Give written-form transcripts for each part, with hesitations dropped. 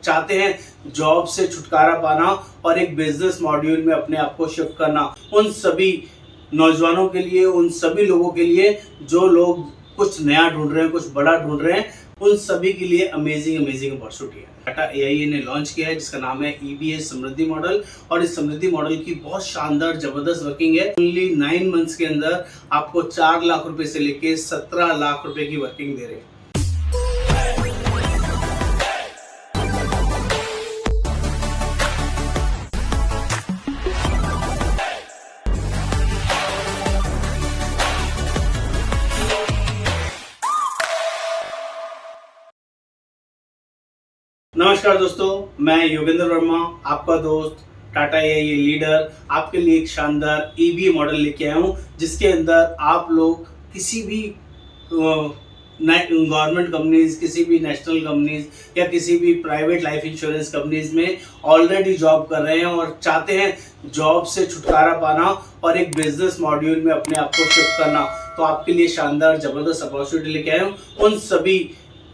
चाहते हैं जॉब से छुटकारा पाना और एक बिजनेस मॉड्यूल में अपने आप को शिफ्ट करना, उन सभी नौजवानों के लिए, उन सभी लोगों के लिए जो लोग कुछ नया ढूंढ रहे हैं, कुछ बड़ा ढूंढ रहे हैं, उन सभी के लिए अमेजिंग अपॉर्चुनिटी है। टाटा एआईए ने लॉन्च किया है जिसका नाम है ईबीएस समृद्धि मॉडल, और इस समृद्धि मॉडल की बहुत शानदार जबरदस्त वर्किंग है। ओनली 9 मंथ्स के अंदर आपको 4 लाख रुपए से लेके 17 लाख रुपए की वर्किंग दे रहे हैं। नमस्कार दोस्तों, मैं योगेंद्र वर्मा, आपका दोस्त, टाटा एआईए लीडर, आपके लिए एक शानदार ईबीए मॉडल लेके आया हूँ जिसके अंदर आप लोग किसी भी गवर्नमेंट कंपनीज, किसी भी नेशनल कंपनीज या किसी भी प्राइवेट लाइफ इंश्योरेंस कंपनीज में ऑलरेडी जॉब कर रहे हैं और चाहते हैं जॉब से छुटकारा पाना और एक बिजनेस मॉड्यूल में अपने आप को शिफ्ट करना, तो आपके लिए शानदार जबरदस्त अपॉर्चुनिटी लेके आया हूँ। उन सभी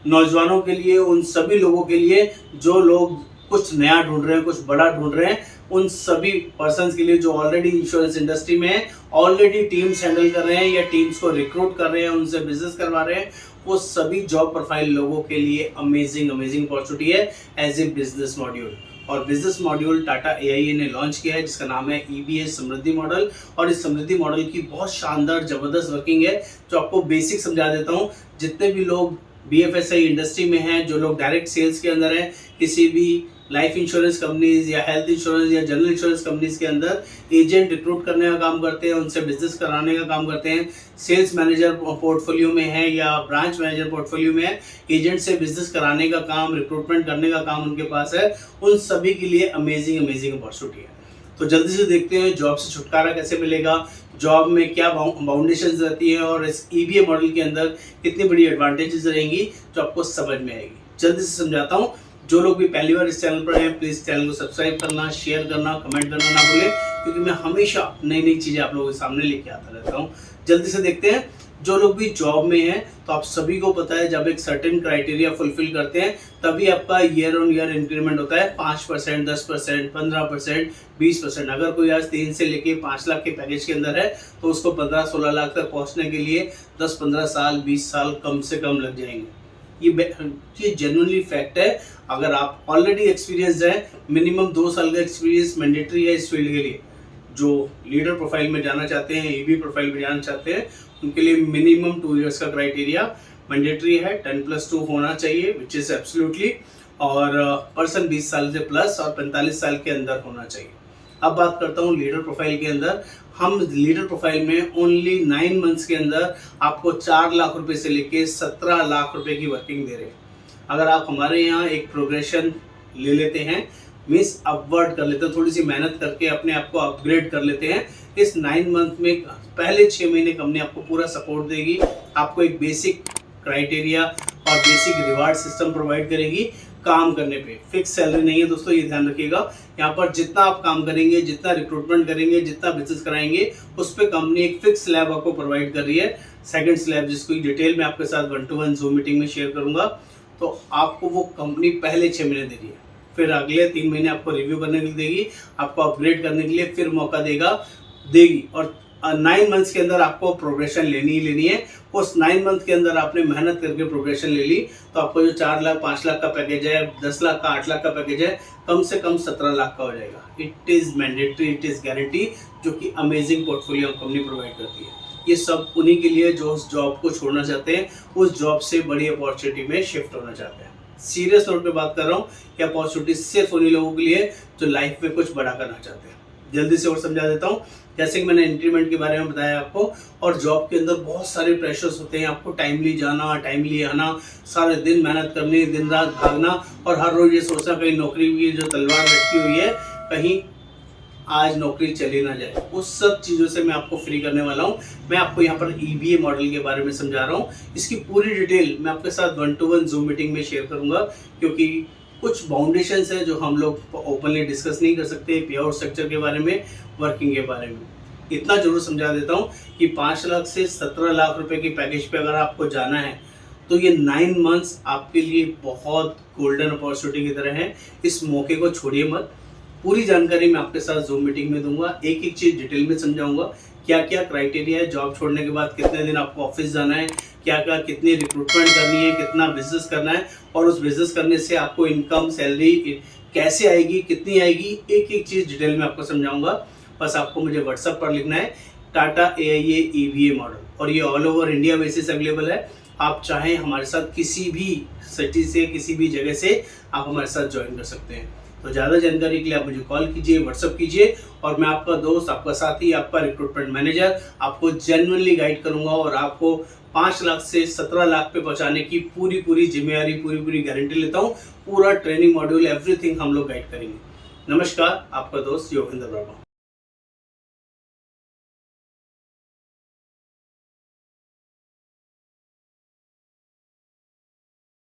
नौजवानों के लिए, उन सभी लोगों के लिए जो लोग कुछ नया ढूंढ रहे हैं, कुछ बड़ा ढूंढ रहे हैं, उन सभी पर्सन्स के लिए जो ऑलरेडी इंश्योरेंस इंडस्ट्री में है, ऑलरेडी टीम्स हैंडल कर रहे हैं या टीम्स को रिक्रूट कर रहे हैं, उनसे बिजनेस करवा रहे हैं, वो सभी जॉब प्रोफाइल लोगों के लिए अमेजिंग अपॉर्चुनिटी है एज ए बिजनेस मॉड्यूल। और बिजनेस मॉड्यूल टाटा एआईए ने लॉन्च किया है जिसका नाम है ईबीएस समृद्धि मॉडल, और इस समृद्धि मॉडल की बहुत शानदार जबरदस्त वर्किंग है जो आपको बेसिक समझा देता हूँ। जितने भी लोग बीएफएसआई इंडस्ट्री में हैं, जो लोग डायरेक्ट सेल्स के अंदर हैं, किसी भी लाइफ इंश्योरेंस कंपनीज या हेल्थ इंश्योरेंस या जनरल इंश्योरेंस कंपनीज के अंदर एजेंट रिक्रूट करने का काम करते हैं, उनसे बिजनेस कराने का काम करते हैं, सेल्स मैनेजर पोर्टफोलियो में है या ब्रांच मैनेजर पोर्टफोलियो में है, एजेंट से बिजनेस कराने का काम, रिक्रूटमेंट करने का काम उनके पास है, उन सभी के लिए अमेजिंग अपॉर्चुनिटी है। तो जल्दी से देखते हैं जॉब से छुटकारा कैसे मिलेगा, जॉब में क्या बाउंडेशंस रहती है और इस ईबीए मॉडल के अंदर कितनी बड़ी एडवांटेजेस रहेंगी जो आपको समझ में आएगी। जल्दी से समझाता हूँ। जो लोग भी पहली बार इस चैनल पर हैं, प्लीज़ चैनल को सब्सक्राइब करना, शेयर करना, कमेंट करना ना भूलें, क्योंकि मैं हमेशा नई चीज़ें आप लोगों के सामने लेके आता रहता हूँ। जल्दी से देखते हैं। जो लोग भी जॉब में हैं, तो आप सभी को पता है जब एक सर्टेन क्राइटेरिया फुलफिल करते हैं तभी आपका ईयर ऑन ईयर इंक्रीमेंट होता है 5%, 10%, 15%, 20%। अगर कोई आज 3 से लेके 5 लाख के पैकेज के अंदर है तो उसको 15-16 लाख तक पहुंचने के लिए 10-15 साल, 20 साल कम से कम लग जाएंगे। ये जेन्युइनली फैक्ट है। अगर आप ऑलरेडी एक्सपीरियंस हैं, मिनिमम 2 साल का एक्सपीरियंस मैंडेटरी है इस फील्ड के लिए। जो लीडर प्रोफाइल में जाना चाहते हैं, ईबी प्रोफाइल में जाना चाहते हैं, उनके लिए मिनिमम 2 इयर्स का क्राइटेरिया मैंडेटरी है। 10+2 होना चाहिए विच इज एब्सोल्युटली, और पर्सन 20 साल से प्लस और 45 साल के अंदर होना चाहिए। अब बात करता हूँ लीडर प्रोफाइल के अंदर। हम लीडर प्रोफाइल में ओनली 9 मंथ्स के अंदर आपको 4 लाख रुपए से लेके 17 लाख रुपए की वर्किंग दे रहे हैं। अगर आप हमारे यहाँ एक प्रोग्रेशन ले लेते हैं, मीन्स अपवर्ड कर लेते हैं, थोड़ी सी मेहनत करके अपने आप को अपग्रेड कर लेते हैं, इस 9 मंथ में पहले 6 महीने कंपनी आपको पूरा सपोर्ट देगी, आपको एक बेसिक क्राइटेरिया और बेसिक रिवार्ड सिस्टम प्रोवाइड करेगी काम करने पे। फिक्स सैलरी नहीं है दोस्तों, ये ध्यान रखिएगा। यहाँ पर जितना आप काम करेंगे, जितना रिक्रूटमेंट करेंगे, जितना बिजनेस कराएंगे, उस पर कंपनी एक फिक्स स्लैब आपको प्रोवाइड कर रही है। सेकंड स्लैब जिसको डिटेल में आपके साथ 1-to-1 जूम मीटिंग में शेयर करूंगा, तो आपको वो कंपनी पहले 6 महीने दे रही है, फिर अगले 3 महीने आपको रिव्यू करने के लिए देगी, आपको अपग्रेड करने के लिए फिर मौका देगी, और 9 मंथ्स के अंदर आपको प्रोग्रेशन लेनी ही लेनी है। उस 9 मंथ के अंदर आपने मेहनत करके प्रोग्रेशन ले ली तो आपको जो 4 लाख, 5 लाख का पैकेज है, 10 लाख का, 8 लाख का पैकेज है, कम से कम 17 लाख का हो जाएगा। It is mandatory, it is guarantee, जो कि अमेजिंग पोर्टफोलियो कंपनी प्रोवाइड करती है। ये सब उन्हीं के लिए जो उस जॉब को छोड़ना चाहते हैं, उस जॉब से बड़ी अपॉर्चुनिटी में शिफ्ट होना चाहते हैं। सीरियस नोट पे बात कर रहा हूँ, ये अपॉर्चुनिटी सिर्फ उन्हीं लोगों के लिए जो लाइफ में कुछ बड़ा करना चाहते हैं। जल्दी से और समझा देता हूँ। जैसे कि मैंने इंक्रीमेंट के बारे में बताया आपको, और जॉब के अंदर बहुत सारे प्रेशर्स होते हैं। आपको टाइमली जाना, टाइमली आना, सारे दिन मेहनत करनी, दिन रात भागना, और हर रोज ये सोचना कहीं नौकरी की जो तलवार लटकी हुई है, कहीं आज नौकरी चली ना जाए। उस सब चीज़ों से मैं आपको फ्री करने वाला हूँ। मैं आपको यहाँ पर ईबीए मॉडल के बारे में समझा रहा हूँ। इसकी पूरी डिटेल मैं आपके साथ 1-to-1 जूम मीटिंग में शेयर करूँगा, क्योंकि कुछ बाउंडेशंस है जो हम लोग ओपनली डिस्कस नहीं कर सकते, पे आउट स्ट्रक्चर के बारे में, वर्किंग के बारे में। इतना जरूर समझा देता हूँ कि 5 लाख से 17 लाख रुपए के पैकेज पे अगर आपको जाना है तो ये 9 मंथ्स आपके लिए बहुत गोल्डन अपॉर्चुनिटी की तरह है। इस मौके को छोड़िए मत। पूरी जानकारी मैं आपके साथ जूम मीटिंग में दूंगा, एक एक चीज़ डिटेल में समझाऊंगा। क्या क्या क्राइटेरिया है, जॉब छोड़ने के बाद कितने दिन आपको ऑफिस जाना है, क्या क्या कितनी रिक्रूटमेंट करनी है, कितना बिजनेस करना है, और उस बिजनेस करने से आपको इनकम सैलरी कैसे आएगी, कितनी आएगी, एक एक चीज़ डिटेल में आपको समझाऊंगा। बस आपको मुझे व्हाट्सएप पर लिखना है टाटा AIA EVA मॉडल, और ये all over India basis available है। आप चाहें हमारे साथ किसी भी सिटी से, किसी भी जगह से आप हमारे साथ ज्वाइन कर सकते हैं। तो ज़्यादा जानकारी के लिए आप मुझे कॉल कीजिए, व्हाट्सअप कीजिए, और मैं आपका दोस्त, आपका साथी, आपका रिक्रूटमेंट मैनेजर आपको जेन्युइनली गाइड करूंगा, और आपको 5 लाख से 17 लाख पे पहुंचाने की पूरी जिम्मेदारी, पूरी गारंटी लेता हूं। पूरा ट्रेनिंग मॉड्यूल एवरीथिंग हम लोग गाइड करेंगे। नमस्कार, आपका दोस्त योगेंद्र वर्मा।